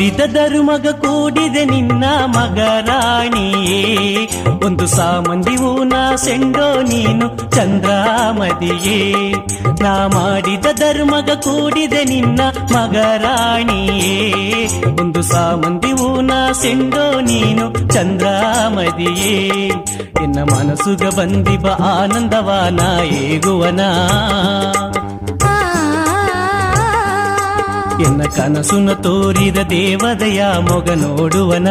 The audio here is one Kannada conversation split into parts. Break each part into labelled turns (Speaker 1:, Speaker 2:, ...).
Speaker 1: ಮಾಡಿದ ಧರ್ಮಗ ಕೂಡಿದೆ ನಿನ್ನ ಮಗರಾಣಿಯೇ ಒಂದು ಸಾಮಂದಿ ಊನ ಸೆಂಡೋ ನೀನು ಚಂದ್ರಾಮದಿಯೇ ನಾ ಮಾಡಿದ ಧರ್ಮಗ ಕೂಡಿದೆ ನಿನ್ನ ಮಗರಾಣಿಯೇ ಒಂದು ಸಾಮಂದಿ ಊನ ಸೆಂಡೋ ನೀನು ಚಂದ್ರಾಮದಿಯೇ ಎನ್ನ ಮನಸ್ಸುಗ ಬಂದಿಬ ಆನಂದವಾನ ಏಗುವನ ಎನ್ನ ಕನಸುನ ತೋರಿದ ದೇವದಯ ಮೊಗ ನೋಡುವನ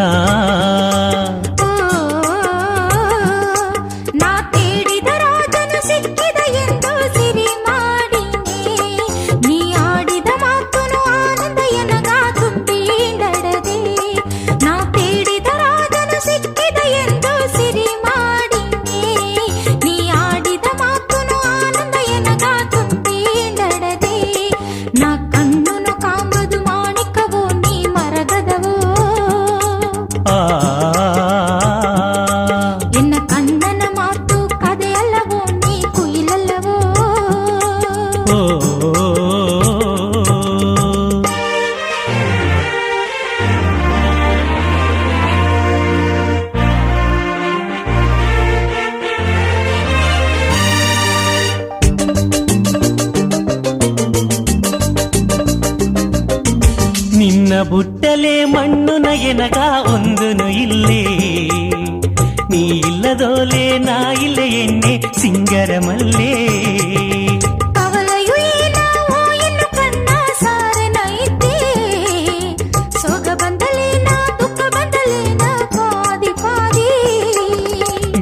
Speaker 2: ನಾ ತೇಡಿದ ರಾಜನು ಸಿಕ್ಕಿದ ಎಂದು ಸಿರಿ ಮಾಡಿನೇ ನೀ ಆಡಿದ ಮಾತುನು ಆನಂದ ಎನಗ ತುಂಬಿಡದೆ ನಾ ತೇಡಿದ ರಾಜನು ಸಿಕ್ಕಿದ ಎಂದು ಸಿರಿ ಮಾಡಿನೇ ನೀ ಆಡಿದ ಮಾತುನು ಆನಂದ ಎನಗ ತುಂಬಿಡದೆ ನಾ ಕಣ್ಣುನು ಕಾಂಬದು ಮಾಣಿಕವೋ ನೀ ಮರಗದವೋ ಎನ್ನ ಕಣ್ಣನ ಮಾತು ಕದೆಯಲ್ಲವೋ ನೀ ಕುಯಿಲಲ್ಲವೋ
Speaker 1: ನಿನ್ನ ಬುಟ್ಟಲೆ ಮಣ್ಣುನ ಎನಗ ಒಂದುನು ಇಲ್ಲೇ ನೀ ಇಲ್ಲದೋಲೆ ನಾ ಇಲ್ಲ ಎಣ್ಣೆ ಸಿಂಗರ ಮಲ್ಲೇ
Speaker 2: ಕವಲಯು ಏನೋ ಇನ್ನು ಕಣ್ಣ ಸಾರನೈತೆ ಸೊಗ ಬಂದಲೇನ ದುಃಖ ಬಂದಲೇನ ಪಾದಿ ಪಾದಿ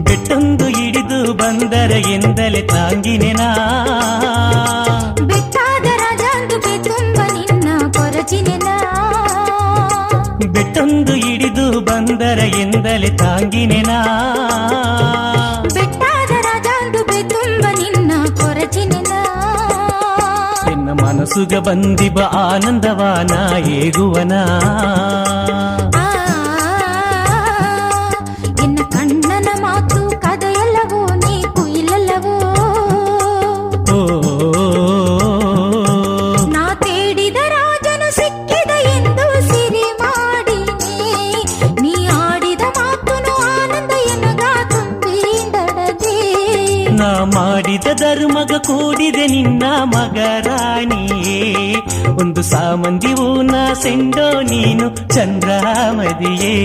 Speaker 1: ಬೆಟ್ಟೊಂದು ಹಿಡಿದು ಬಂದರ ಎಂದಲೆ ತಾಂಗಿನೆನಾ
Speaker 2: ಬೆಟ್ಟಾದ ರಾಜಂದು ಬೆತುಂಬ ನಿನ್ನ ಕೊರಚಿನೆನ
Speaker 1: ಬೆಟ್ಟೊಂದು ಹಿಡಿದು ಬಂದರ ಎಂದಲೆ ತಾಂಗಿನೆನಾ
Speaker 2: ಬೆಟ್ಟಾದ ರಾಜಂದು ಬೆತುಂಬ ನಿನ್ನ ಕೊರಚಿನೆನ
Speaker 1: ಎನ್ನ ಮನಸ್ಸುಗ ಬಂದಿಬ ಆನಂದವಾನ ಏಗುವನ
Speaker 2: ಎನ್ನ ಕಣ್ಣನ ಮಾತು ಕದೆಯಲ್ಲವೋ ನೀ ಕುಯಿಲಲ್ಲವೋ ನಾ ತೇಡಿದ ರಾಜನು ಸಿಕ್ಕಿದ ಎಂದು ಸಿರಿ ಮಾಡಿನೇ ನೀ ಆಡಿದ ಮಾತುನು ಆನಂದ ಎನಗ ತುಂಬಿಡದೆ
Speaker 1: ನಾ ಮಾಡಿದ ಧರ್ಮಗ ಕೂಡಿದೆ ನಿನ್ನ ಮಗರಾಣಿಯೇ ಒಂದು ಸಾಮಂದಿ ಊನ ಸೆಂಡೋ ನೀನು ಚಂದ್ರಾಮದಿಯೇ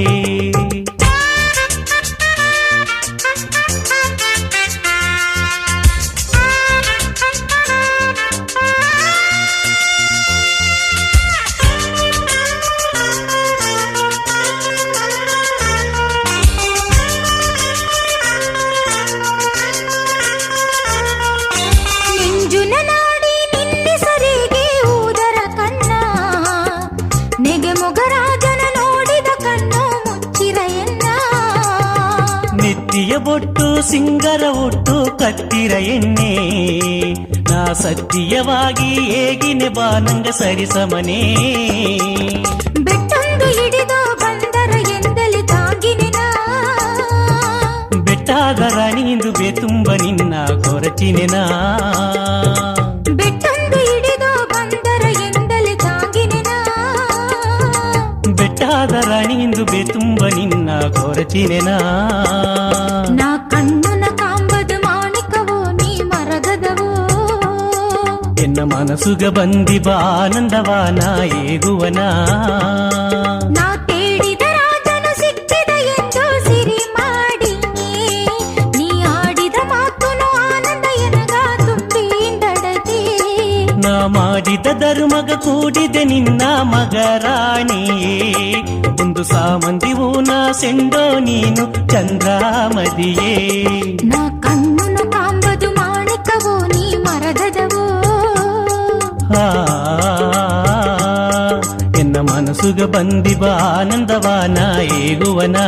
Speaker 2: ನಿಂಜುನ ನಾಡಿ ನಿನ್ನೆಸರಿಗೆ ಊದರ ಕಣ್ಣ ನೆಗೆ ಮೊಗರಾಜನ ನೋಡಿದ ಕಣ್ಣು ಮುಚ್ಚಿರ ಎನ್ನ
Speaker 1: ನೆತ್ತಿಯ ಬೊಟ್ಟು ಸಿಂಗರ ಒಟ್ಟು ಕತ್ತಿರ ಎಣ್ಣೆ ನಾ ಸತ್ಯವಾಗಿ ಹೇಗಿನೆ ಬಾನಂಗ ಸರಿಸಮನೆ
Speaker 2: ಬೆಟ್ಟೊಂದು ಹಿಡಿದು ಬಂದರ ಎಂದಲಿ ತಾಗಿನೆನ
Speaker 1: ಬೆಟ್ಟಾದ ರಾಣಿಂದು ಬೇತುಂಬ ನಿನ್ನ ಕೊರಚಿನೆನಾ
Speaker 2: ಬೆಟ್ಟೊಂದು ಹಿಡಿದು ಬಂದರ ಎಂದಲಿ ತಾಗಿನೆನ
Speaker 1: ಬೆಟ್ಟಾದ ರಾಣಿಂದು ಬೇತುಂಬ ನಿನ್ನ ಕೊರಚಿನೆನಾ
Speaker 2: ನಾ ಕಣ್ಣುನ ಕಾಂಬದು ಮಾಣಿಕವೋ ನೀ ಮರಗದವೋ
Speaker 1: ಎನ್ನ ಮನಸ್ಸುಗ ಬಂದಿಬ ಆನಂದವಾನ ಏಗುವನ
Speaker 2: ನಾ ತೇಡಿದ ರಾಜನು ಸಿಕ್ಕಿದ ಎಂದು ಸಿರಿ ಮಾಡಿನೇ ನೀ ಆಡಿದ ಮಾತುನು ಆನಂದ ಎನಗ ತುಂಬಿಡದೆ
Speaker 1: ನಾ ಮಾಡಿದ ಧರ್ಮಗ ಕೂಡಿದೆ ನಿನ್ನ ಮಗರಾಣಿಯೇ ಒಂದು ಸಾಮಂದಿ ಊನ ಸೆಂಡೋ ನೀನು ಚಂದ್ರಾಮದಿಯೇ
Speaker 2: ನಾ ಕಣ್ಣುನು ಕಾಂಬದು ಮಾಣಿಕವೋ ನೀ ಮರಗದವೋ
Speaker 1: ಎನ್ನ ಮನಸ್ಸುಗ ಬಂದಿಬ ಆನಂದವಾನ ಏಗುವನ